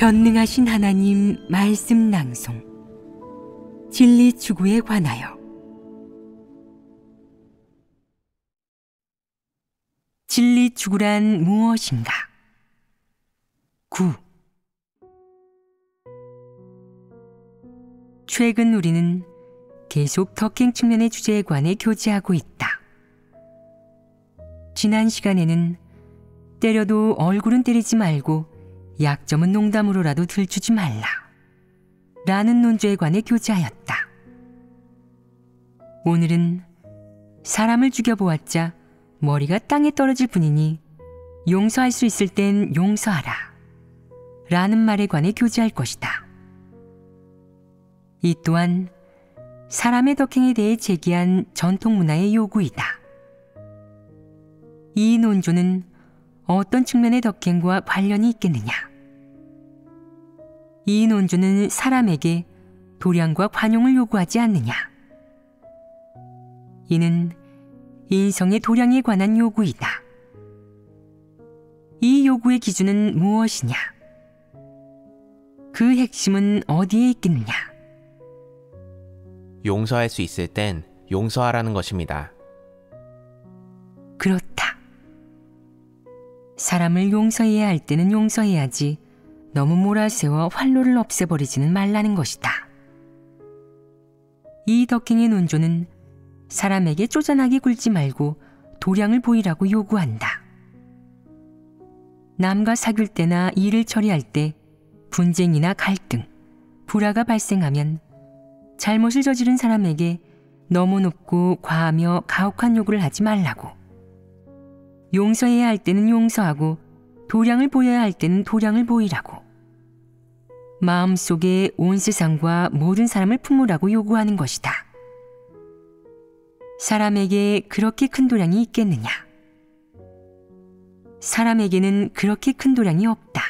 전능하신 하나님 말씀 낭송 진리 추구에 관하여 진리 추구란 무엇인가? 9. 최근 우리는 계속 덕행 측면의 주제에 관해 교제하고 있다. 지난 시간에는 때려도 얼굴은 때리지 말고 약점은 농담으로라도 들추지 말라 라는 논조에 관해 교제하였다. 오늘은 사람을 죽여보았자 머리가 땅에 떨어질 뿐이니 용서할 수 있을 땐 용서하라 라는 말에 관해 교제할 것이다. 이 또한 사람의 덕행에 대해 제기한 전통문화의 요구이다. 이 논조는 어떤 측면의 덕행과 관련이 있겠느냐? 이 논조는 사람에게 도량과 관용을 요구하지 않느냐? 이는 인성의 도량에 관한 요구이다. 이 요구의 기준은 무엇이냐? 그 핵심은 어디에 있겠느냐? 용서할 수 있을 땐 용서하라는 것입니다. 그렇다. 사람을 용서해야 할 때는 용서해야지 너무 몰아세워 활로를 없애버리지는 말라는 것이다. 이 덕행의 논조는 사람에게 쪼잔하게 굴지 말고 도량을 보이라고 요구한다. 남과 사귈 때나 일을 처리할 때 분쟁이나 갈등, 불화가 발생하면 잘못을 저지른 사람에게 너무 높고 과하며 가혹한 요구를 하지 말라고, 용서해야 할 때는 용서하고 도량을 보여야 할 때는 도량을 보이라고, 마음속에 온 세상과 모든 사람을 품으라고 요구하는 것이다. 사람에게 그렇게 큰 도량이 있겠느냐? 사람에게는 그렇게 큰 도량이 없다.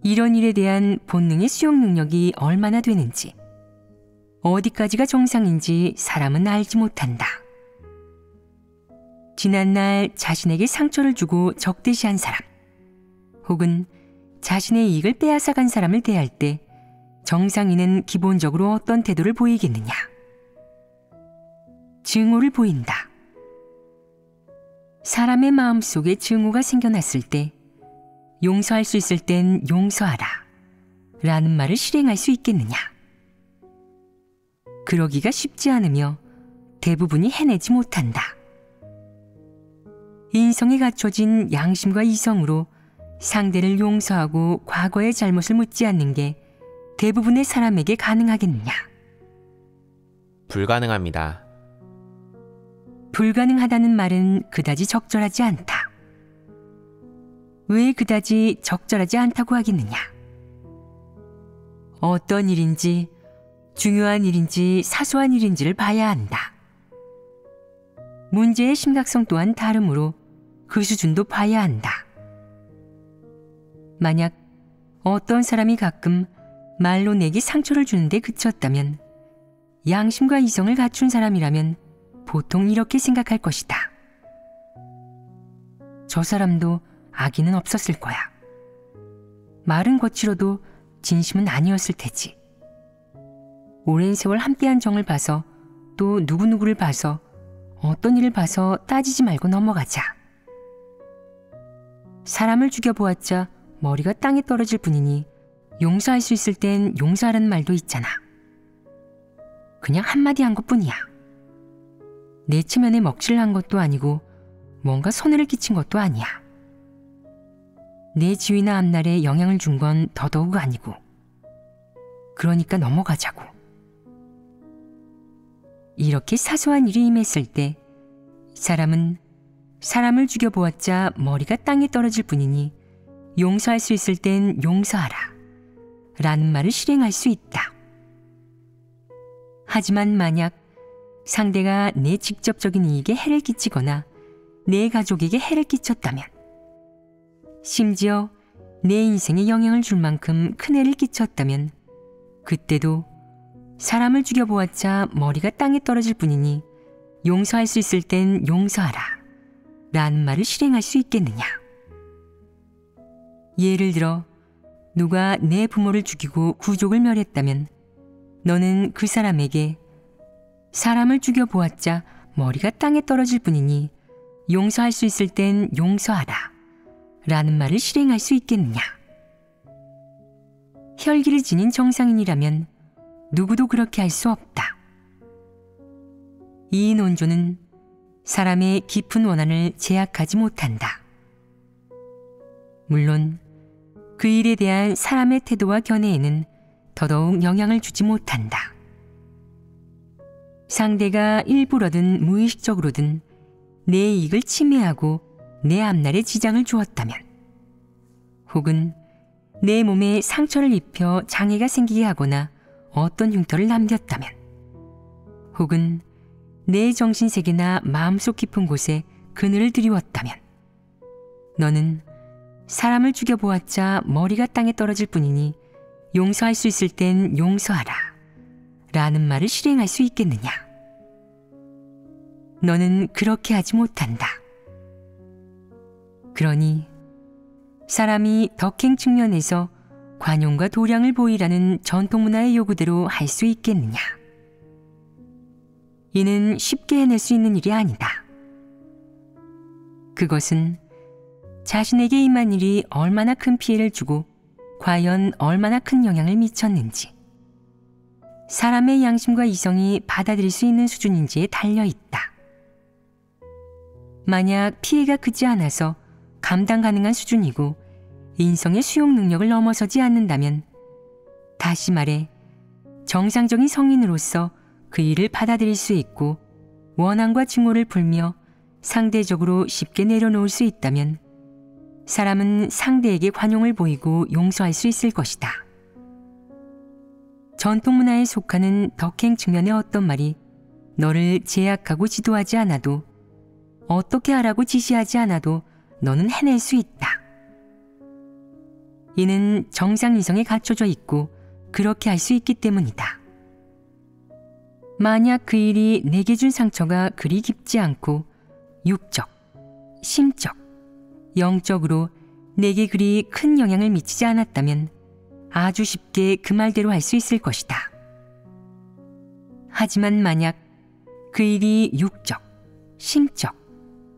이런 일에 대한 본능의 수용 능력이 얼마나 되는지, 어디까지가 정상인지 사람은 알지 못한다. 지난날 자신에게 상처를 주고 적대시한 사람, 혹은 자신의 이익을 빼앗아간 사람을 대할 때 정상인은 기본적으로 어떤 태도를 보이겠느냐? 증오를 보인다. 사람의 마음속에 증오가 생겨났을 때 용서할 수 있을 땐 용서하라 라는 말을 실행할 수 있겠느냐? 그러기가 쉽지 않으며 대부분이 해내지 못한다. 인성에 갖춰진 양심과 이성으로 상대를 용서하고 과거의 잘못을 묻지 않는 게 대부분의 사람에게 가능하겠느냐? 불가능합니다. 불가능하다는 말은 그다지 적절하지 않다. 왜 그다지 적절하지 않다고 하겠느냐? 어떤 일인지, 중요한 일인지 사소한 일인지를 봐야 한다. 문제의 심각성 또한 다르므로 그 수준도 봐야 한다. 만약 어떤 사람이 가끔 말로 내게 상처를 주는데 그쳤다면, 양심과 이성을 갖춘 사람이라면 보통 이렇게 생각할 것이다. 저 사람도 악의는 없었을 거야. 말은 거칠어도 진심은 아니었을 테지. 오랜 세월 함께한 정을 봐서, 또 누구누구를 봐서, 어떤 일을 봐서 따지지 말고 넘어가자. 사람을 죽여보았자 머리가 땅에 떨어질 뿐이니 용서할 수 있을 땐 용서하라는 말도 있잖아. 그냥 한마디 한 것뿐이야. 내 체면에 먹칠을 한 것도 아니고 뭔가 손해를 끼친 것도 아니야. 내 지위나 앞날에 영향을 준 건 더더욱 아니고. 그러니까 넘어가자고. 이렇게 사소한 일이 임했을 때 사람은 사람을 죽여보았자 머리가 땅에 떨어질 뿐이니 용서할 수 있을 땐 용서하라 라는 말을 실행할 수 있다. 하지만 만약 상대가 내 직접적인 이익에 해를 끼치거나 내 가족에게 해를 끼쳤다면, 심지어 내 인생에 영향을 줄 만큼 큰 해를 끼쳤다면, 그때도 사람을 죽여보았자 머리가 땅에 떨어질 뿐이니 용서할 수 있을 땐 용서하라 라는 말을 실행할 수 있겠느냐? 예를 들어 누가 내 부모를 죽이고 구족을 멸했다면 너는 그 사람에게 사람을 죽여보았자 머리가 땅에 떨어질 뿐이니 용서할 수 있을 땐 용서하라 라는 말을 실행할 수 있겠느냐? 혈기를 지닌 정상인이라면 누구도 그렇게 할 수 없다. 이 논조는 사람의 깊은 원한을 제약하지 못한다. 물론 그 일에 대한 사람의 태도와 견해에는 더더욱 영향을 주지 못한다. 상대가 일부러든 무의식적으로든 내 이익을 침해하고 내 앞날에 지장을 주었다면, 혹은 내 몸에 상처를 입혀 장애가 생기게 하거나 어떤 흉터를 남겼다면, 혹은 내 정신세계나 마음속 깊은 곳에 그늘을 들이웠다면, 너는 사람을 죽여보았자 머리가 땅에 떨어질 뿐이니 용서할 수 있을 땐 용서하라 라는 말을 실행할 수 있겠느냐? 너는 그렇게 하지 못한다. 그러니 사람이 덕행 측면에서 관용과 도량을 보이라는 전통문화의 요구대로 할 수 있겠느냐? 이는 쉽게 해낼 수 있는 일이 아니다. 그것은 자신에게 임한 일이 얼마나 큰 피해를 주고 과연 얼마나 큰 영향을 미쳤는지, 사람의 양심과 이성이 받아들일 수 있는 수준인지에 달려있다. 만약 피해가 크지 않아서 감당 가능한 수준이고 인성의 수용 능력을 넘어서지 않는다면, 다시 말해 정상적인 성인으로서 그 일을 받아들일 수 있고 원한과 증오를 풀며 상대적으로 쉽게 내려놓을 수 있다면 사람은 상대에게 관용을 보이고 용서할 수 있을 것이다. 전통문화에 속하는 덕행 측면의 어떤 말이 너를 제약하고 지도하지 않아도, 어떻게 하라고 지시하지 않아도 너는 해낼 수 있다. 이는 정상 이성에 갖춰져 있고 그렇게 할 수 있기 때문이다. 만약 그 일이 내게 준 상처가 그리 깊지 않고 육적, 심적, 영적으로 내게 그리 큰 영향을 미치지 않았다면 아주 쉽게 그 말대로 할 수 있을 것이다. 하지만 만약 그 일이 육적, 심적,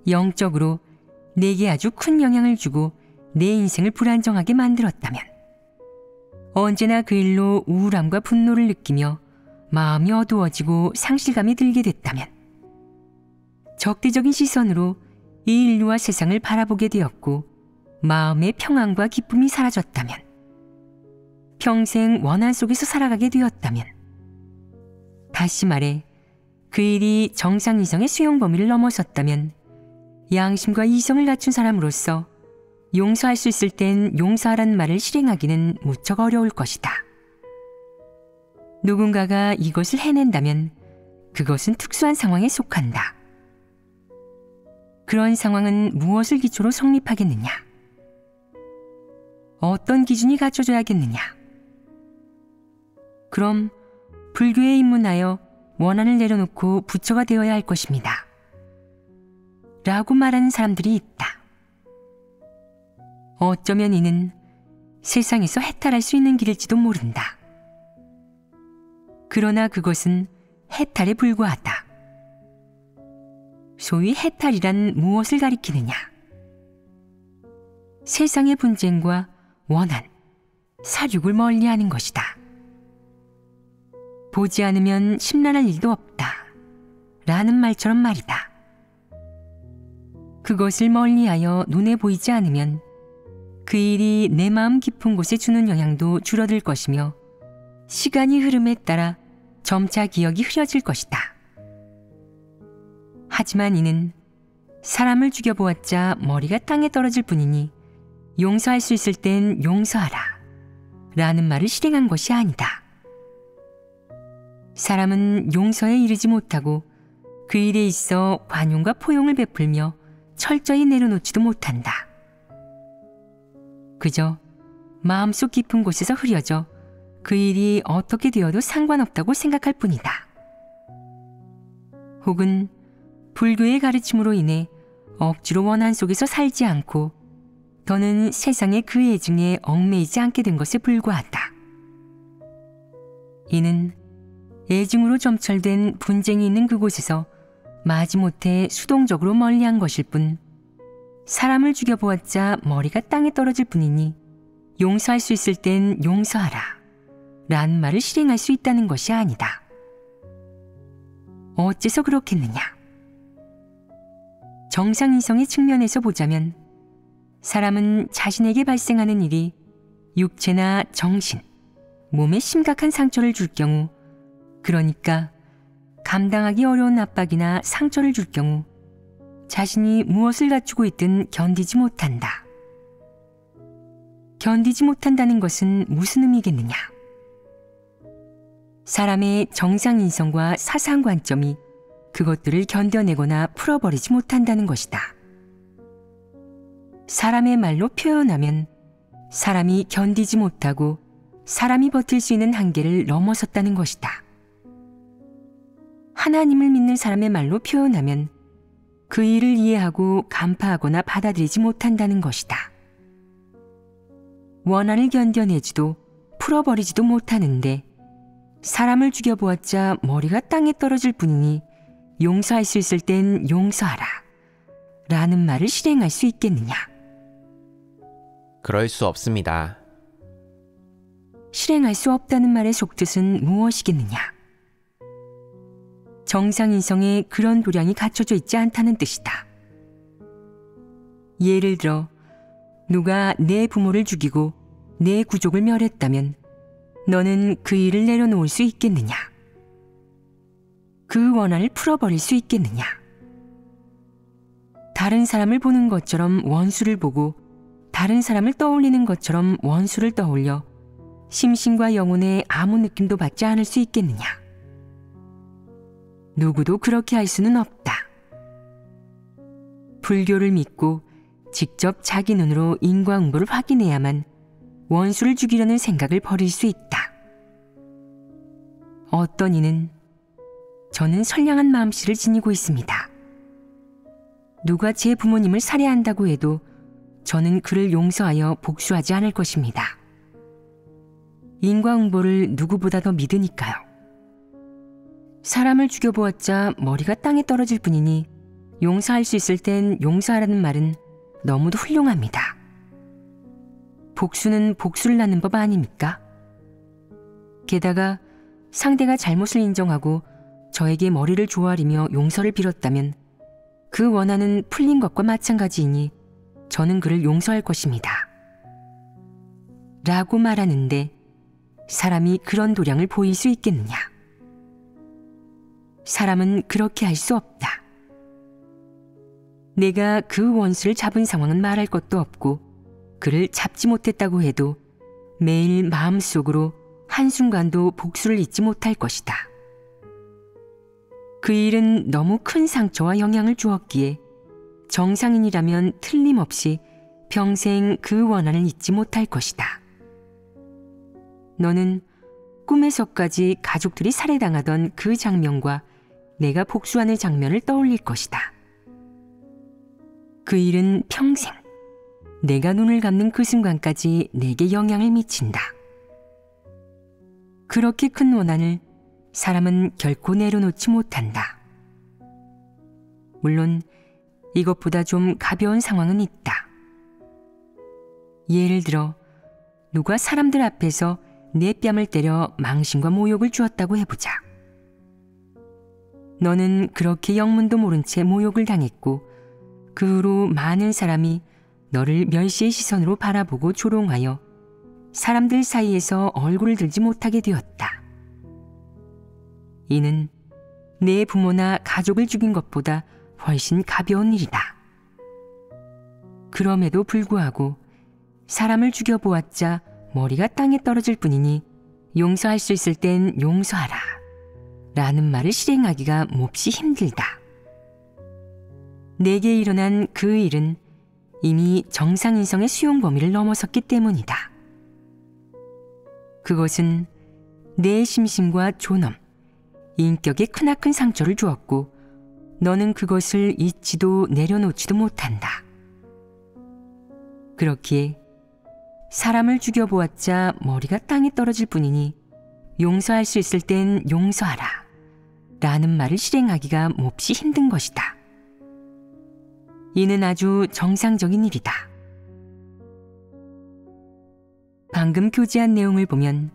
영적으로 내게 아주 큰 영향을 주고 내 인생을 불안정하게 만들었다면, 언제나 그 일로 우울함과 분노를 느끼며 마음이 어두워지고 상실감이 들게 됐다면, 적대적인 시선으로 이 인류와 세상을 바라보게 되었고 마음의 평안과 기쁨이 사라졌다면, 평생 원한 속에서 살아가게 되었다면, 다시 말해 그 일이 정상 이성의 수용 범위를 넘어섰다면 양심과 이성을 갖춘 사람으로서 용서할 수 있을 땐 용서하라는 말을 실행하기는 무척 어려울 것이다. 누군가가 이것을 해낸다면 그것은 특수한 상황에 속한다. 그런 상황은 무엇을 기초로 성립하겠느냐? 어떤 기준이 갖춰져야겠느냐? 그럼 불교에 입문하여 원한을 내려놓고 부처가 되어야 할 것입니다. 라고 말하는 사람들이 있다. 어쩌면 이는 세상에서 해탈할 수 있는 길일지도 모른다. 그러나 그것은 해탈에 불과하다. 소위 해탈이란 무엇을 가리키느냐? 세상의 분쟁과 원한, 사륙을 멀리하는 것이다. 보지 않으면 심란할 일도 없다 라는 말처럼 말이다. 그것을 멀리하여 눈에 보이지 않으면 그 일이 내 마음 깊은 곳에 주는 영향도 줄어들 것이며 시간이 흐름에 따라 점차 기억이 흐려질 것이다. 하지만 이는 사람을 죽여보았자 머리가 땅에 떨어질 뿐이니 용서할 수 있을 땐 용서하라 라는 말을 실행한 것이 아니다. 사람은 용서에 이르지 못하고 그 일에 있어 관용과 포용을 베풀며 철저히 내려놓지도 못한다. 그저 마음속 깊은 곳에서 흐려져 그 일이 어떻게 되어도 상관없다고 생각할 뿐이다. 혹은 불교의 가르침으로 인해 억지로 원한 속에서 살지 않고 더는 세상의 그 애증에 얽매이지 않게 된 것에 불과하다. 이는 애증으로 점철된 분쟁이 있는 그곳에서 마지못해 수동적으로 멀리한 것일 뿐, 사람을 죽여보았자 머리가 땅에 떨어질 뿐이니 용서할 수 있을 땐 용서하라 라는 말을 실행할 수 있다는 것이 아니다. 어째서 그렇겠느냐? 정상인성의 측면에서 보자면 사람은 자신에게 발생하는 일이 육체나 정신, 몸에 심각한 상처를 줄 경우, 그러니까 감당하기 어려운 압박이나 상처를 줄 경우 자신이 무엇을 갖추고 있든 견디지 못한다. 견디지 못한다는 것은 무슨 의미겠느냐? 사람의 정상인성과 사상관점이 그것들을 견뎌내거나 풀어버리지 못한다는 것이다. 사람의 말로 표현하면 사람이 견디지 못하고 사람이 버틸 수 있는 한계를 넘어섰다는 것이다. 하나님을 믿는 사람의 말로 표현하면 그 일을 이해하고 간파하거나 받아들이지 못한다는 것이다. 원한을 견뎌내지도 풀어버리지도 못하는데 사람을 죽여보았자 머리가 땅에 떨어질 뿐이니 용서할 수 있을 땐 용서하라 라는 말을 실행할 수 있겠느냐? 그럴 수 없습니다. 실행할 수 없다는 말의 속뜻은 무엇이겠느냐? 정상인성에 그런 도량이 갖춰져 있지 않다는 뜻이다. 예를 들어 누가 내 부모를 죽이고 내 구족을 멸했다면 너는 그 일을 내려놓을 수 있겠느냐? 그 원한을 풀어버릴 수 있겠느냐? 다른 사람을 보는 것처럼 원수를 보고 다른 사람을 떠올리는 것처럼 원수를 떠올려 심신과 영혼에 아무 느낌도 받지 않을 수 있겠느냐? 누구도 그렇게 할 수는 없다. 불교를 믿고 직접 자기 눈으로 인과응보를 확인해야만 원수를 죽이려는 생각을 버릴 수 있다. 어떤 이는 저는 선량한 마음씨를 지니고 있습니다. 누가 제 부모님을 살해한다고 해도 저는 그를 용서하여 복수하지 않을 것입니다. 인과응보를 누구보다 더 믿으니까요. 사람을 죽여보았자 머리가 땅에 떨어질 뿐이니 용서할 수 있을 땐 용서하라는 말은 너무도 훌륭합니다. 복수는 복수를 낳는 법 아닙니까? 게다가 상대가 잘못을 인정하고 저에게 머리를 조아리며 용서를 빌었다면 그 원한은 풀린 것과 마찬가지이니 저는 그를 용서할 것입니다. 라고 말하는데 사람이 그런 도량을 보일 수 있겠느냐? 사람은 그렇게 할 수 없다. 내가 그 원수를 잡은 상황은 말할 것도 없고 그를 잡지 못했다고 해도 매일 마음속으로 한순간도 복수를 잊지 못할 것이다. 그 일은 너무 큰 상처와 영향을 주었기에 정상인이라면 틀림없이 평생 그 원한을 잊지 못할 것이다. 너는 꿈에서까지 가족들이 살해당하던 그 장면과 내가 복수하는 장면을 떠올릴 것이다. 그 일은 평생 내가 눈을 감는 그 순간까지 내게 영향을 미친다. 그렇게 큰 원한을 사람은 결코 내려놓지 못한다. 물론 이것보다 좀 가벼운 상황은 있다. 예를 들어 누가 사람들 앞에서 내 뺨을 때려 망신과 모욕을 주었다고 해보자. 너는 그렇게 영문도 모른 채 모욕을 당했고 그 후로 많은 사람이 너를 멸시의 시선으로 바라보고 조롱하여 사람들 사이에서 얼굴을 들지 못하게 되었다. 이는 내 부모나 가족을 죽인 것보다 훨씬 가벼운 일이다. 그럼에도 불구하고 사람을 죽여보았자 머리가 땅에 떨어질 뿐이니 용서할 수 있을 땐 용서하라 라는 말을 실행하기가 몹시 힘들다. 내게 일어난 그 일은 이미 정상인성의 수용 범위를 넘어섰기 때문이다. 그것은 내 심신과 존엄, 인격에 크나큰 상처를 주었고 너는 그것을 잊지도 내려놓지도 못한다. 그렇기에 사람을 죽여보았자 머리가 땅에 떨어질 뿐이니 용서할 수 있을 땐 용서하라 라는 말을 실행하기가 몹시 힘든 것이다. 이는 아주 정상적인 일이다. 방금 교제한 내용을 보면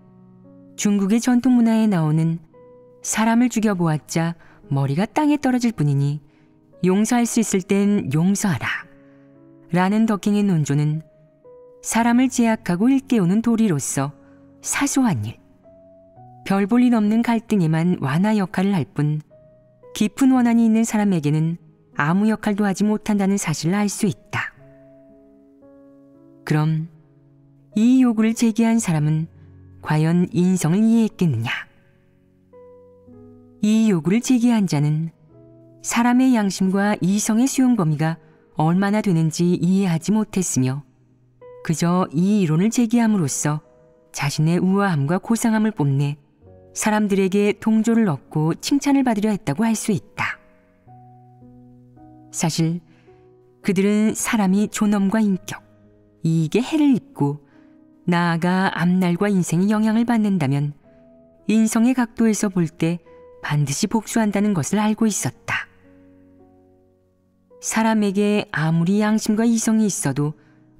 중국의 전통 문화에 나오는 사람을 죽여보았자 머리가 땅에 떨어질 뿐이니 용서할 수 있을 땐 용서하라 라는 덕행의 논조는 사람을 제약하고 일깨우는 도리로서 사소한 일, 별 볼 일 없는 갈등에만 완화 역할을 할 뿐 깊은 원한이 있는 사람에게는 아무 역할도 하지 못한다는 사실을 알 수 있다. 그럼 이 요구를 제기한 사람은 과연 인성을 이해했겠느냐? 이 요구를 제기한 자는 사람의 양심과 이성의 수용 범위가 얼마나 되는지 이해하지 못했으며 그저 이 이론을 제기함으로써 자신의 우아함과 고상함을 뽐내 사람들에게 동조를 얻고 칭찬을 받으려 했다고 할 수 있다. 사실 그들은 사람이 존엄과 인격, 이익에 해를 입고 나아가 앞날과 인생에 영향을 받는다면 인성의 각도에서 볼 때 반드시 복수한다는 것을 알고 있었다. 사람에게 아무리 양심과 이성이 있어도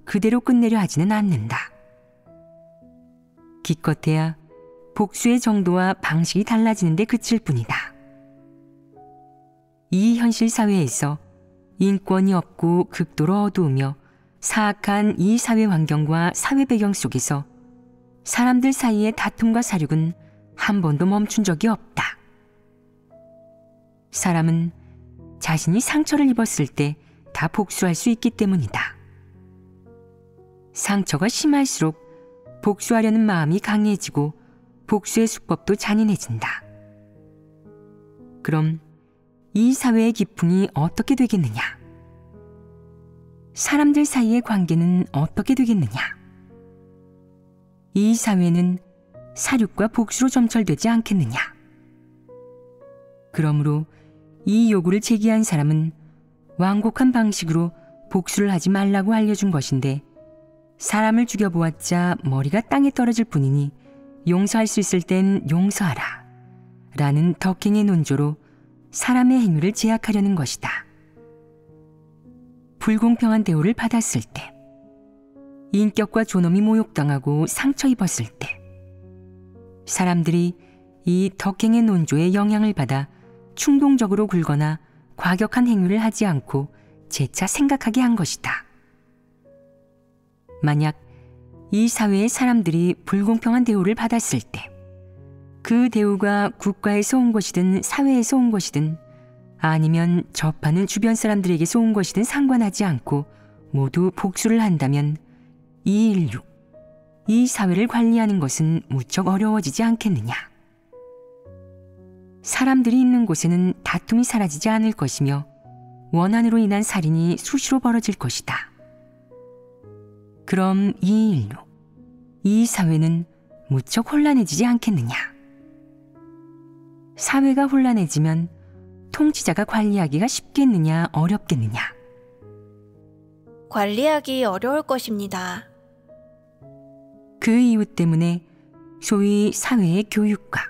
그대로 끝내려 하지는 않는다. 기껏해야 복수의 정도와 방식이 달라지는 데 그칠 뿐이다. 이 현실 사회에서 인권이 없고 극도로 어두우며 사악한 이 사회 환경과 사회 배경 속에서 사람들 사이의 다툼과 사륙은 한 번도 멈춘 적이 없다. 사람은 자신이 상처를 입었을 때 다 복수할 수 있기 때문이다. 상처가 심할수록 복수하려는 마음이 강해지고 복수의 수법도 잔인해진다. 그럼 이 사회의 기풍이 어떻게 되겠느냐? 사람들 사이의 관계는 어떻게 되겠느냐? 이 사회는 사륙과 복수로 점철되지 않겠느냐? 그러므로 이 요구를 제기한 사람은 완곡한 방식으로 복수를 하지 말라고 알려준 것인데 사람을 죽여보았자 머리가 땅에 떨어질 뿐이니 용서할 수 있을 땐 용서하라 라는 덕행의 논조로 사람의 행위를 제약하려는 것이다. 불공평한 대우를 받았을 때, 인격과 존엄이 모욕당하고 상처 입었을 때, 사람들이 이 덕행의 논조에 영향을 받아 충동적으로 굴거나 과격한 행위를 하지 않고 재차 생각하게 한 것이다. 만약 이 사회의 사람들이 불공평한 대우를 받았을 때, 그 대우가 국가에서 온 것이든 사회에서 온 것이든 아니면 접하는 주변 사람들에게서 온 것이든 상관하지 않고 모두 복수를 한다면 이 인류, 이 사회를 관리하는 것은 무척 어려워지지 않겠느냐. 사람들이 있는 곳에는 다툼이 사라지지 않을 것이며 원한으로 인한 살인이 수시로 벌어질 것이다. 그럼 이 인류, 이 사회는 무척 혼란해지지 않겠느냐. 사회가 혼란해지면 통치자가 관리하기가 쉽겠느냐 어렵겠느냐. 관리하기 어려울 것입니다. 그 이유 때문에 소위 사회의 교육가,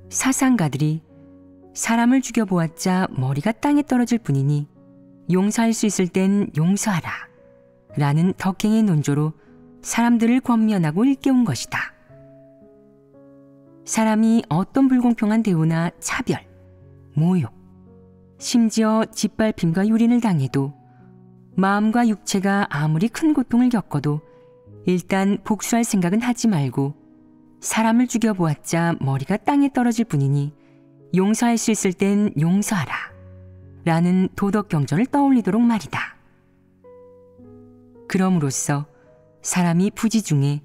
사상가들이 사람을 죽여보았자 머리가 땅에 떨어질 뿐이니 용서할 수 있을 땐 용서하라 라는 덕행의 논조로 사람들을 권면하고 일깨운 것이다. 사람이 어떤 불공평한 대우나 차별, 모욕, 심지어 짓밟힘과 유린을 당해도 마음과 육체가 아무리 큰 고통을 겪어도 일단 복수할 생각은 하지 말고 사람을 죽여보았자 머리가 땅에 떨어질 뿐이니 용서할 수 있을 땐 용서하라 라는 도덕 경전을 떠올리도록 말이다. 그럼으로써 사람이 부지 중에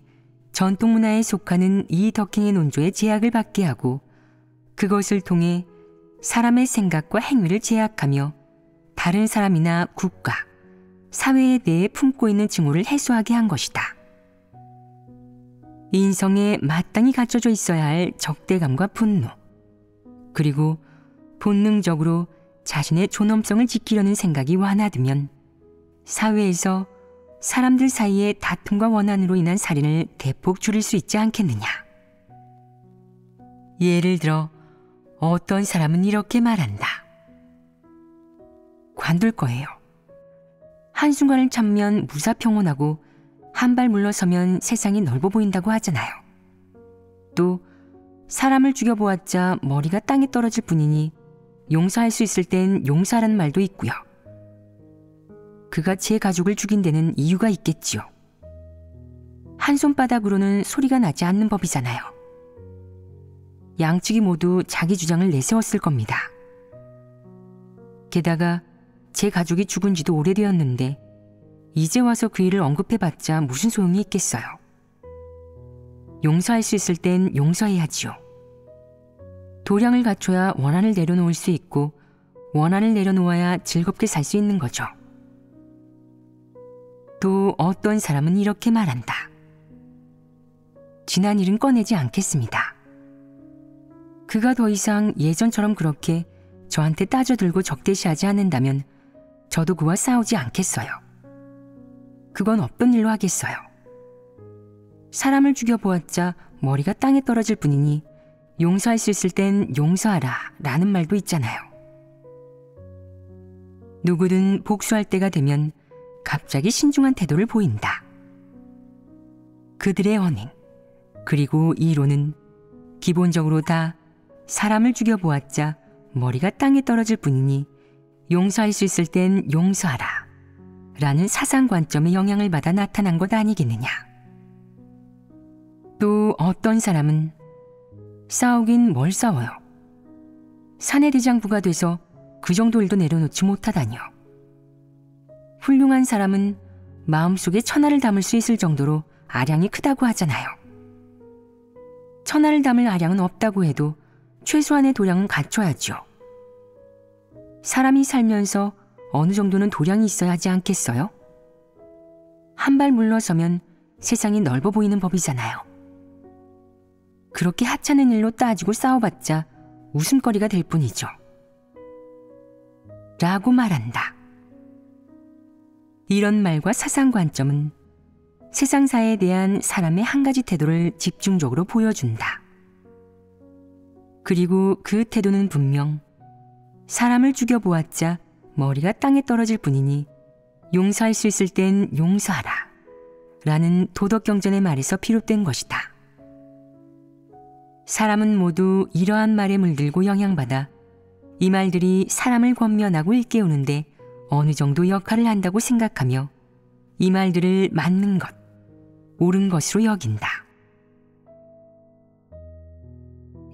전통 문화에 속하는 이 덕행의 논조에 제약을 받게 하고 그것을 통해 사람의 생각과 행위를 제약하며 다른 사람이나 국가, 사회에 대해 품고 있는 증오를 해소하게 한 것이다. 인성에 마땅히 갖춰져 있어야 할 적대감과 분노, 그리고 본능적으로 자신의 존엄성을 지키려는 생각이 완화되면 사회에서 사람들 사이의 다툼과 원한으로 인한 살인을 대폭 줄일 수 있지 않겠느냐. 예를 들어 어떤 사람은 이렇게 말한다. 관둘 거예요. 한순간을 참으면 무사평온하고 한 발 물러서면 세상이 넓어 보인다고 하잖아요. 또 사람을 죽여보았자 머리가 땅에 떨어질 뿐이니 용서할 수 있을 땐 용서하라는 말도 있고요. 그가 제 가족을 죽인 데는 이유가 있겠지요. 한 손바닥으로는 소리가 나지 않는 법이잖아요. 양측이 모두 자기 주장을 내세웠을 겁니다. 게다가 제 가족이 죽은 지도 오래되었는데 이제 와서 그 일을 언급해봤자 무슨 소용이 있겠어요. 용서할 수 있을 땐 용서해야지요. 도량을 갖춰야 원한을 내려놓을 수 있고 원한을 내려놓아야 즐겁게 살 수 있는 거죠. 또 어떤 사람은 이렇게 말한다. 지난 일은 꺼내지 않겠습니다. 그가 더 이상 예전처럼 그렇게 저한테 따져들고 적대시하지 않는다면 저도 그와 싸우지 않겠어요. 그건 없던 일로 하겠어요. 사람을 죽여보았자 머리가 땅에 떨어질 뿐이니 용서할 수 있을 땐 용서하라 라는 말도 있잖아요. 누구든 복수할 때가 되면 갑자기 신중한 태도를 보인다. 그들의 언행 그리고 이론은 기본적으로 다 사람을 죽여보았자 머리가 땅에 떨어질 뿐이니 용서할 수 있을 땐 용서하라 라는 사상 관점의 영향을 받아 나타난 것 아니겠느냐. 또 어떤 사람은 싸우긴 뭘 싸워요. 사내대장부가 돼서 그 정도 일도 내려놓지 못하다니요. 훌륭한 사람은 마음속에 천하를 담을 수 있을 정도로 아량이 크다고 하잖아요. 천하를 담을 아량은 없다고 해도 최소한의 도량은 갖춰야죠. 사람이 살면서 어느 정도는 도량이 있어야 하지 않겠어요? 한 발 물러서면 세상이 넓어 보이는 법이잖아요. 그렇게 하찮은 일로 따지고 싸워봤자 웃음거리가 될 뿐이죠. 라고 말한다. 이런 말과 사상관점은 세상사에 대한 사람의 한 가지 태도를 집중적으로 보여준다. 그리고 그 태도는 분명 사람을 죽여보았자 머리가 땅에 떨어질 뿐이니 용서할 수 있을 땐 용서하라 라는 도덕경전의 말에서 비롯된 것이다. 사람은 모두 이러한 말에 물들고 영향받아 이 말들이 사람을 권면하고 일깨우는데 어느 정도 역할을 한다고 생각하며 이 말들을 맞는 것, 옳은 것으로 여긴다.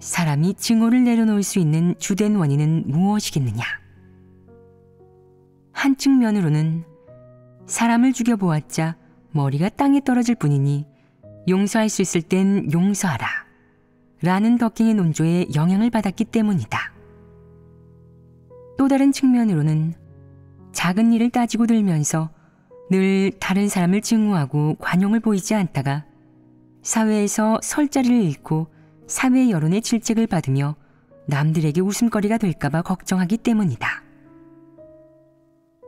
사람이 증오를 내려놓을 수 있는 주된 원인은 무엇이겠느냐? 한 측면으로는 사람을 죽여보았자 머리가 땅에 떨어질 뿐이니 용서할 수 있을 땐 용서하라 라는 덕갱의 논조에 영향을 받았기 때문이다. 또 다른 측면으로는 작은 일을 따지고 들면서 늘 다른 사람을 증오하고 관용을 보이지 않다가 사회에서 설 자리를 잃고 사회 여론의 질책을 받으며 남들에게 웃음거리가 될까봐 걱정하기 때문이다.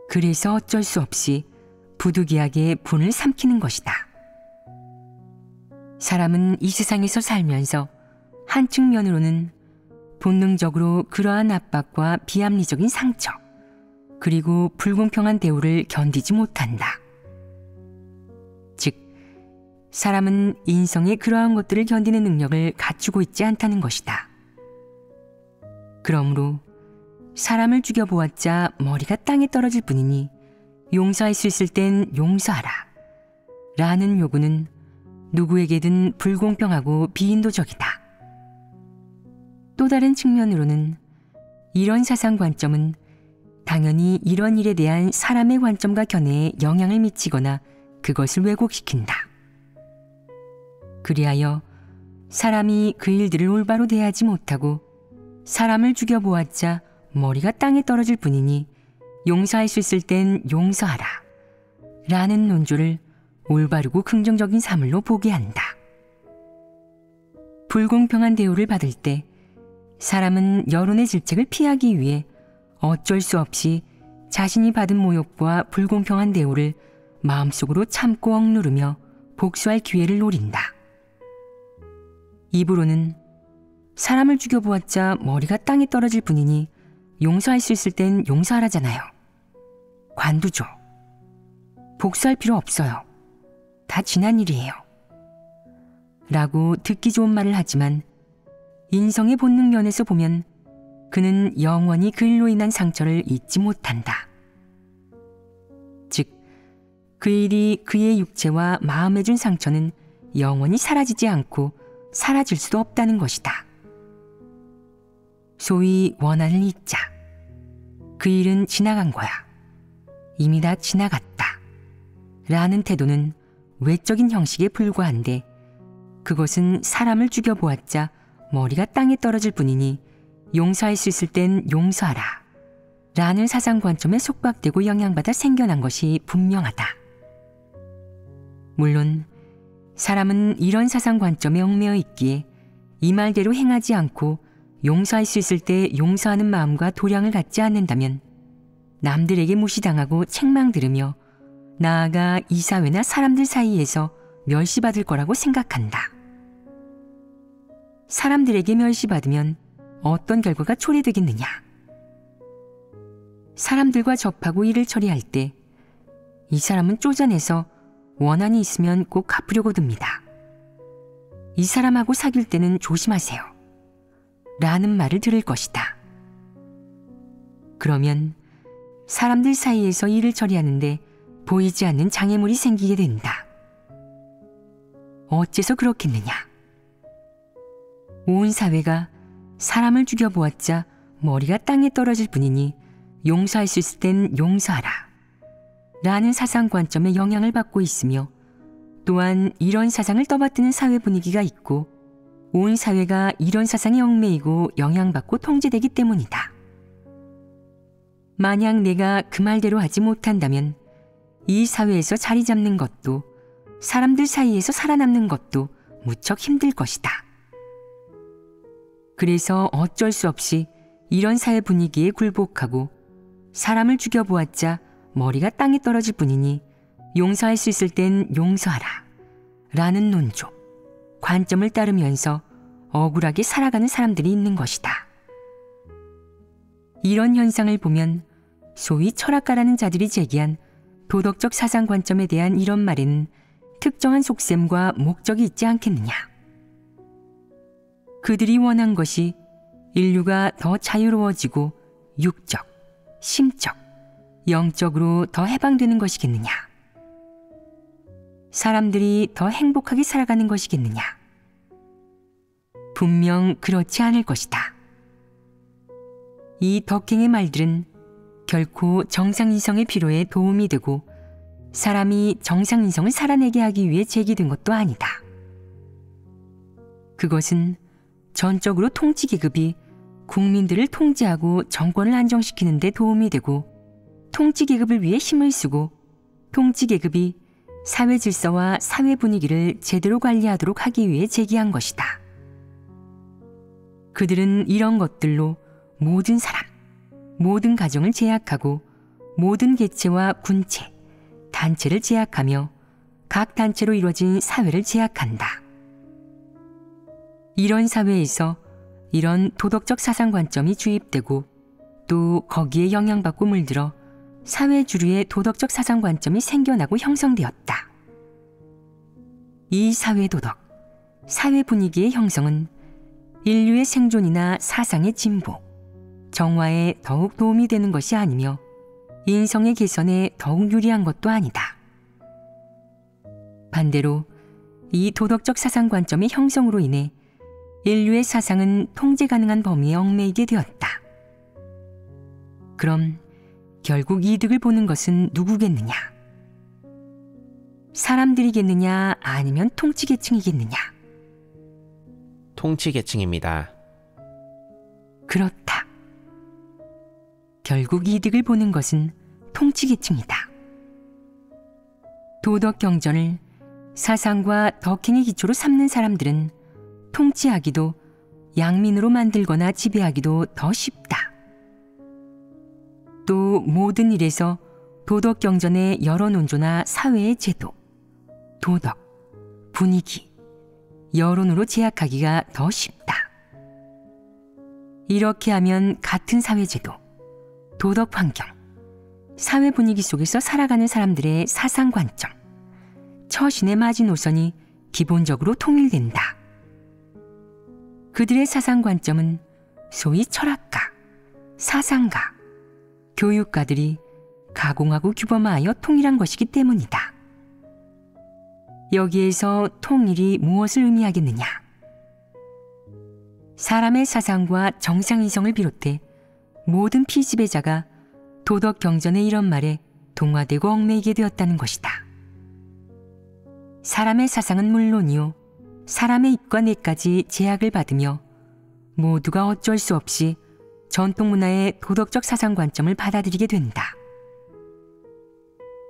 그래서 어쩔 수 없이 부득이하게 분을 삼키는 것이다. 사람은 이 세상에서 살면서 한 측면으로는 본능적으로 그러한 압박과 비합리적인 상처, 그리고 불공평한 대우를 견디지 못한다. 즉, 사람은 인성의 그러한 것들을 견디는 능력을 갖추고 있지 않다는 것이다. 그러므로 사람을 죽여보았자 머리가 땅에 떨어질 뿐이니 용서할 수 있을 땐 용서하라 라는 요구는 누구에게든 불공평하고 비인도적이다. 또 다른 측면으로는 이런 사상 관점은 당연히 이런 일에 대한 사람의 관점과 견해에 영향을 미치거나 그것을 왜곡시킨다. 그리하여 사람이 그 일들을 올바로 대하지 못하고 사람을 죽여보았자 머리가 땅에 떨어질 뿐이니 용서할 수 있을 땐 용서하라 라는 논조를 올바르고 긍정적인 사물로 보게 한다. 불공평한 대우를 받을 때 사람은 여론의 질책을 피하기 위해 어쩔 수 없이 자신이 받은 모욕과 불공평한 대우를 마음속으로 참고 억누르며 복수할 기회를 노린다. 입으로는 사람을 죽여보았자 머리가 땅에 떨어질 뿐이니 용서할 수 있을 땐 용서하라잖아요. 관두죠. 복수할 필요 없어요. 다 지난 일이에요. 라고 듣기 좋은 말을 하지만 인성의 본능 면에서 보면 그는 영원히 그 일로 인한 상처를 잊지 못한다. 즉, 그 일이 그의 육체와 마음에 준 상처는 영원히 사라지지 않고 사라질 수도 없다는 것이다. 소위 원한을 잊자. 그 일은 지나간 거야. 이미 다 지나갔다. 라는 태도는 외적인 형식에 불과한데 그것은 사람을 죽여보았자 머리가 땅에 떨어질 뿐이니 용서할 수 있을 땐 용서하라. 라는 사상 관점에 속박되고 영향받아 생겨난 것이 분명하다. 물론 사람은 이런 사상 관점에 얽매여 있기에 이 말대로 행하지 않고 용서할 수 있을 때 용서하는 마음과 도량을 갖지 않는다면 남들에게 무시당하고 책망들으며 나아가 이 사회나 사람들 사이에서 멸시받을 거라고 생각한다. 사람들에게 멸시받으면 어떤 결과가 초래되겠느냐? 사람들과 접하고 일을 처리할 때 이 사람은 쪼잔해서 원한이 있으면 꼭 갚으려고 듭니다. 이 사람하고 사귈 때는 조심하세요. 라는 말을 들을 것이다. 그러면 사람들 사이에서 일을 처리하는데 보이지 않는 장애물이 생기게 된다. 어째서 그렇겠느냐? 온 사회가 사람을 죽여보았자 머리가 땅에 떨어질 뿐이니 용서할 수 있을 땐 용서하라. 라는 사상 관점에 영향을 받고 있으며 또한 이런 사상을 떠받드는 사회 분위기가 있고 온 사회가 이런 사상에 얽매이고 영향받고 통제되기 때문이다. 만약 내가 그 말대로 하지 못한다면 이 사회에서 자리 잡는 것도 사람들 사이에서 살아남는 것도 무척 힘들 것이다. 그래서 어쩔 수 없이 이런 사회 분위기에 굴복하고 사람을 죽여보았자 머리가 땅에 떨어질 뿐이니 용서할 수 있을 땐 용서하라. 라는 논조, 관점을 따르면서 억울하게 살아가는 사람들이 있는 것이다. 이런 현상을 보면 소위 철학가라는 자들이 제기한 도덕적 사상 관점에 대한 이런 말에는 특정한 속셈과 목적이 있지 않겠느냐. 그들이 원한 것이 인류가 더 자유로워지고 육적, 심적, 영적으로 더 해방되는 것이겠느냐. 사람들이 더 행복하게 살아가는 것이겠느냐. 분명 그렇지 않을 것이다. 이 덕행의 말들은 결코 정상인성의 필요에 도움이 되고 사람이 정상인성을 살아내게 하기 위해 제기된 것도 아니다. 그것은 전적으로 통치계급이 국민들을 통제하고 정권을 안정시키는 데 도움이 되고 통치계급을 위해 힘을 쓰고 통치계급이 사회 질서와 사회 분위기를 제대로 관리하도록 하기 위해 제기한 것이다. 그들은 이런 것들로 모든 사람, 모든 가정을 제약하고 모든 개체와 군체, 단체를 제약하며 각 단체로 이루어진 사회를 제약한다. 이런 사회에서 이런 도덕적 사상 관점이 주입되고 또 거기에 영향받고 물들어 사회 주류의 도덕적 사상 관점이 생겨나고 형성되었다. 이 사회 도덕, 사회 분위기의 형성은 인류의 생존이나 사상의 진보, 정화에 더욱 도움이 되는 것이 아니며 인성의 개선에 더욱 유리한 것도 아니다. 반대로 이 도덕적 사상 관점의 형성으로 인해 인류의 사상은 통제 가능한 범위에 얽매이게 되었다. 그럼 결국 이득을 보는 것은 누구겠느냐? 사람들이겠느냐 아니면 통치계층이겠느냐? 통치계층입니다. 그렇다. 결국 이득을 보는 것은 통치계층이다. 도덕 경전을 사상과 덕행의 기초로 삼는 사람들은 통치하기도 양민으로 만들거나 지배하기도 더 쉽다. 또 모든 일에서 도덕 경전의 여러 논조나 사회의 제도, 도덕, 분위기, 여론으로 제약하기가 더 쉽다. 이렇게 하면 같은 사회 제도, 도덕 환경, 사회 분위기 속에서 살아가는 사람들의 사상 관점, 처신의 마지노선이 기본적으로 통일된다. 그들의 사상 관점은 소위 철학가, 사상가, 교육가들이 가공하고 규범하여 통일한 것이기 때문이다. 여기에서 통일이 무엇을 의미하겠느냐? 사람의 사상과 정상이성을 비롯해 모든 피지배자가 도덕 경전의 이런 말에 동화되고 얽매이게 되었다는 것이다. 사람의 사상은 물론이요, 사람의 입과 뇌까지 제약을 받으며 모두가 어쩔 수 없이 전통 문화의 도덕적 사상 관점을 받아들이게 된다.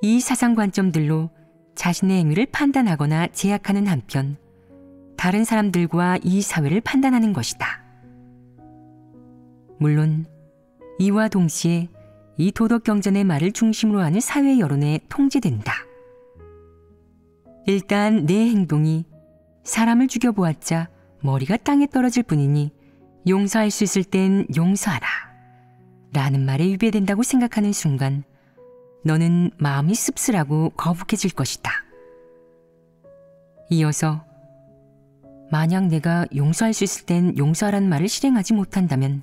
이 사상 관점들로 자신의 행위를 판단하거나 제약하는 한편 다른 사람들과 이 사회를 판단하는 것이다. 물론 이와 동시에 이 도덕 경전의 말을 중심으로 하는 사회 여론에 통제된다. 일단 내 행동이 사람을 죽여보았자 머리가 땅에 떨어질 뿐이니 용서할 수 있을 땐 용서하라 라는 말에 위배된다고 생각하는 순간 너는 마음이 씁쓸하고 거북해질 것이다. 이어서 만약 내가 용서할 수 있을 땐 용서하라는 말을 실행하지 못한다면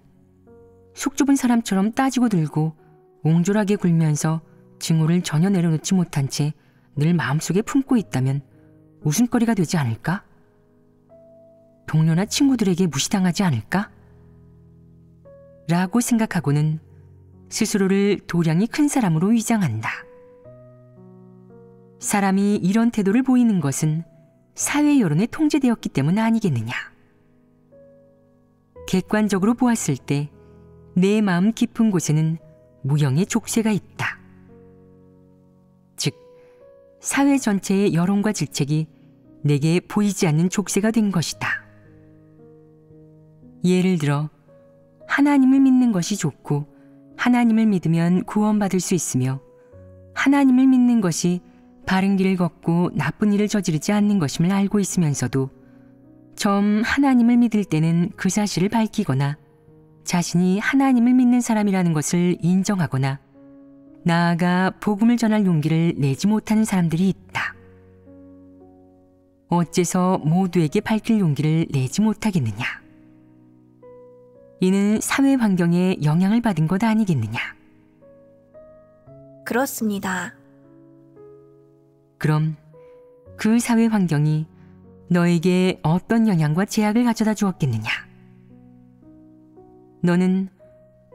속 좁은 사람처럼 따지고 들고 옹졸하게 굴면서 증오를 전혀 내려놓지 못한 채 늘 마음속에 품고 있다면 웃음거리가 되지 않을까? 동료나 친구들에게 무시당하지 않을까? 라고 생각하고는 스스로를 도량이 큰 사람으로 위장한다. 사람이 이런 태도를 보이는 것은 사회 여론에 통제되었기 때문 아니겠느냐. 객관적으로 보았을 때 내 마음 깊은 곳에는 무형의 족쇄가 있다. 즉, 사회 전체의 여론과 질책이 내게 보이지 않는 족쇄가 된 것이다. 예를 들어 하나님을 믿는 것이 좋고 하나님을 믿으면 구원받을 수 있으며 하나님을 믿는 것이 바른 길을 걷고 나쁜 일을 저지르지 않는 것임을 알고 있으면서도 처음 하나님을 믿을 때는 그 사실을 밝히거나 자신이 하나님을 믿는 사람이라는 것을 인정하거나 나아가 복음을 전할 용기를 내지 못하는 사람들이 있다. 어째서 모두에게 밝힐 용기를 내지 못하겠느냐? 이는 사회 환경에 영향을 받은 것 아니겠느냐? 그렇습니다. 그럼 그 사회 환경이 너에게 어떤 영향과 제약을 가져다 주었겠느냐? 너는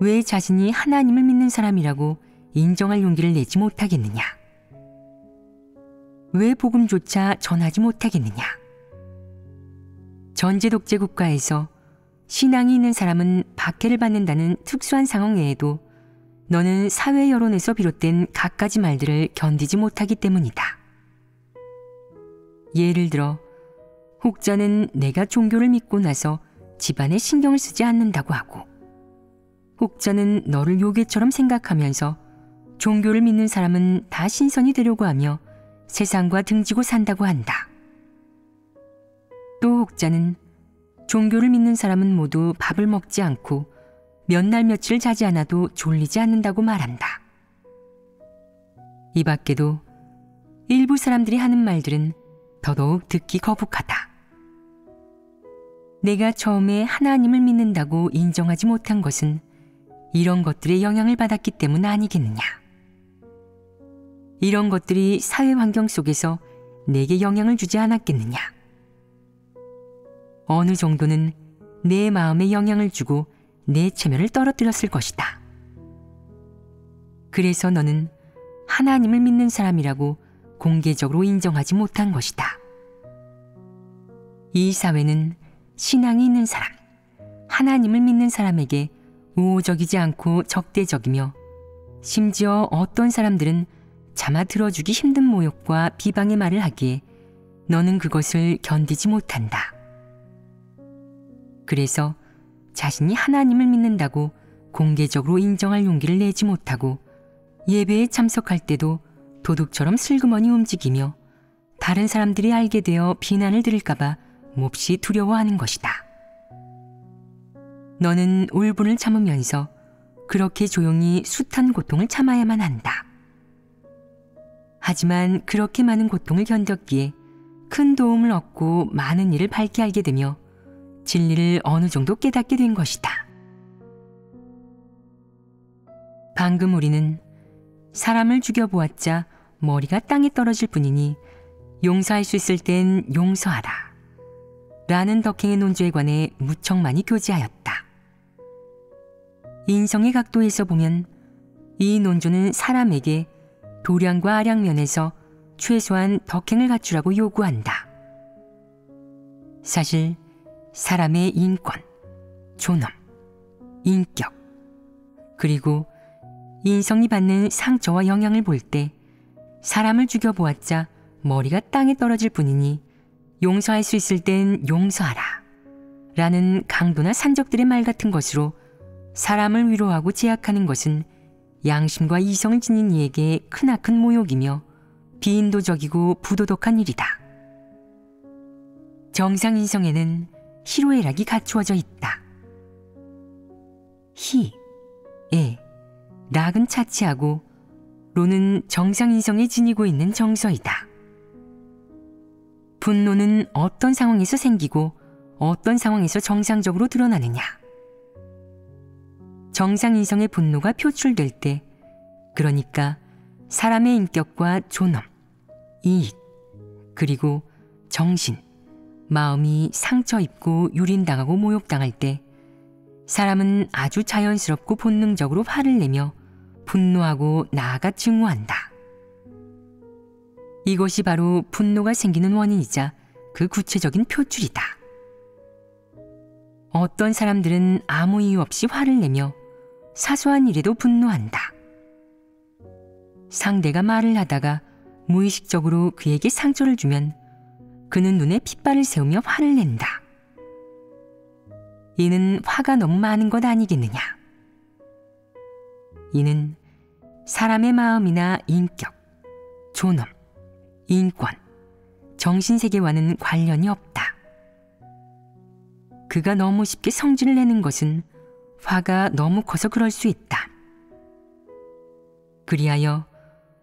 왜 자신이 하나님을 믿는 사람이라고 인정할 용기를 내지 못하겠느냐? 왜 복음조차 전하지 못하겠느냐? 전제 독재 국가에서 신앙이 있는 사람은 박해를 받는다는 특수한 상황에도 너는 사회 여론에서 비롯된 갖가지 말들을 견디지 못하기 때문이다. 예를 들어 혹자는 내가 종교를 믿고 나서 집안에 신경을 쓰지 않는다고 하고, 혹자는 너를 요괴처럼 생각하면서 종교를 믿는 사람은 다 신선이 되려고 하며 세상과 등지고 산다고 한다. 또 혹자는 종교를 믿는 사람은 모두 밥을 먹지 않고 몇 날 며칠 자지 않아도 졸리지 않는다고 말한다. 이 밖에도 일부 사람들이 하는 말들은 더더욱 듣기 거북하다. 내가 처음에 하나님을 믿는다고 인정하지 못한 것은 이런 것들의 영향을 받았기 때문 아니겠느냐. 이런 것들이 사회 환경 속에서 내게 영향을 주지 않았겠느냐. 어느 정도는 내 마음에 영향을 주고 내 체면을 떨어뜨렸을 것이다. 그래서 너는 하나님을 믿는 사람이라고 공개적으로 인정하지 못한 것이다. 이 사회는 신앙이 있는 사람, 하나님을 믿는 사람에게 우호적이지 않고 적대적이며 심지어 어떤 사람들은 차마 들어주기 힘든 모욕과 비방의 말을 하기에 너는 그것을 견디지 못한다. 그래서 자신이 하나님을 믿는다고 공개적으로 인정할 용기를 내지 못하고 예배에 참석할 때도 도둑처럼 슬그머니 움직이며 다른 사람들이 알게 되어 비난을 들을까봐 몹시 두려워하는 것이다. 너는 울분을 참으면서 그렇게 조용히 숱한 고통을 참아야만 한다. 하지만 그렇게 많은 고통을 견뎠기에 큰 도움을 얻고 많은 일을 밝게 알게 되며 진리를 어느 정도 깨닫게 된 것이다. 방금 우리는 사람을 죽여보았자 머리가 땅에 떨어질 뿐이니 용서할 수 있을 땐 용서하라 라는 덕행의 논조에 관해 무척 많이 교제하였다. 인성의 각도에서 보면 이 논조는 사람에게 도량과 아량 면에서 최소한 덕행을 갖추라고 요구한다. 사실 사람의 인권, 존엄, 인격, 그리고 인성이 받는 상처와 영향을 볼 때 사람을 죽여보았자 머리가 땅에 떨어질 뿐이니 용서할 수 있을 땐 용서하라 라는 강도나 산적들의 말 같은 것으로 사람을 위로하고 제약하는 것은 양심과 이성을 지닌 이에게 크나큰 모욕이며 비인도적이고 부도덕한 일이다. 정상인성에는 희로애락이 갖추어져 있다. 희, 애, 락은 차치하고 로는 정상인성에 지니고 있는 정서이다. 분노는 어떤 상황에서 생기고 어떤 상황에서 정상적으로 드러나느냐. 정상인성의 분노가 표출될 때, 그러니까 사람의 인격과 존엄, 이익, 그리고 정신, 마음이 상처 입고 유린당하고 모욕당할 때 사람은 아주 자연스럽고 본능적으로 화를 내며 분노하고 나아가 증오한다. 이것이 바로 분노가 생기는 원인이자 그 구체적인 표출이다. 어떤 사람들은 아무 이유 없이 화를 내며 사소한 일에도 분노한다. 상대가 말을 하다가 무의식적으로 그에게 상처를 주면 그는 눈에 핏발을 세우며 화를 낸다. 이는 화가 너무 많은 것 아니겠느냐. 이는 사람의 마음이나 인격, 존엄, 인권, 정신세계와는 관련이 없다. 그가 너무 쉽게 성질을 내는 것은 화가 너무 커서 그럴 수 있다. 그리하여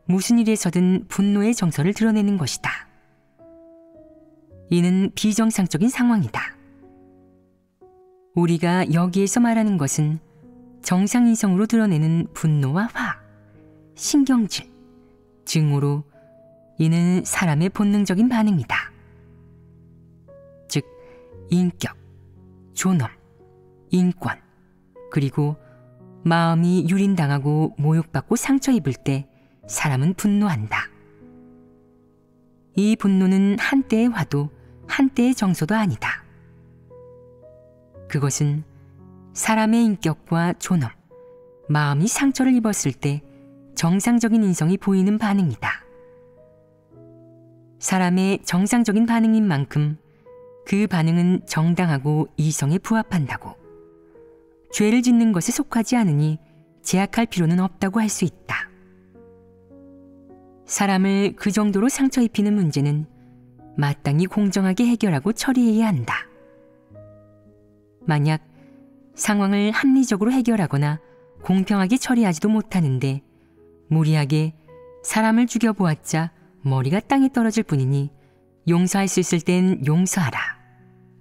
무슨 일에서든 분노의 정서를 드러내는 것이다. 이는 비정상적인 상황이다. 우리가 여기에서 말하는 것은 정상인성으로 드러내는 분노와 화, 신경질, 증오로 이는 사람의 본능적인 반응이다. 즉, 인격, 존엄, 인권, 그리고 마음이 유린당하고 모욕받고 상처 입을 때 사람은 분노한다. 이 분노는 한때의 화도 한때의 정서도 아니다. 그것은 사람의 인격과 존엄, 마음이 상처를 입었을 때 정상적인 인성이 보이는 반응이다. 사람의 정상적인 반응인 만큼 그 반응은 정당하고 이성에 부합한다고. 죄를 짓는 것에 속하지 않으니 제약할 필요는 없다고 할 수 있다. 사람을 그 정도로 상처 입히는 문제는 마땅히 공정하게 해결하고 처리해야 한다. 만약 상황을 합리적으로 해결하거나 공평하게 처리하지도 못하는데 무리하게 사람을 죽여보았자 머리가 땅에 떨어질 뿐이니 용서할 수 있을 땐 용서하라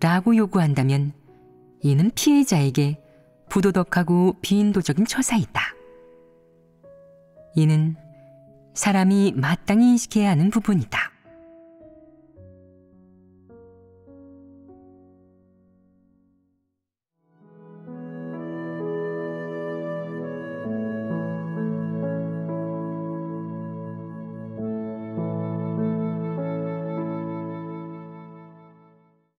라고 요구한다면 이는 피해자에게 부도덕하고 비인도적인 처사이다. 이는 사람이 마땅히 인식해야 하는 부분이다.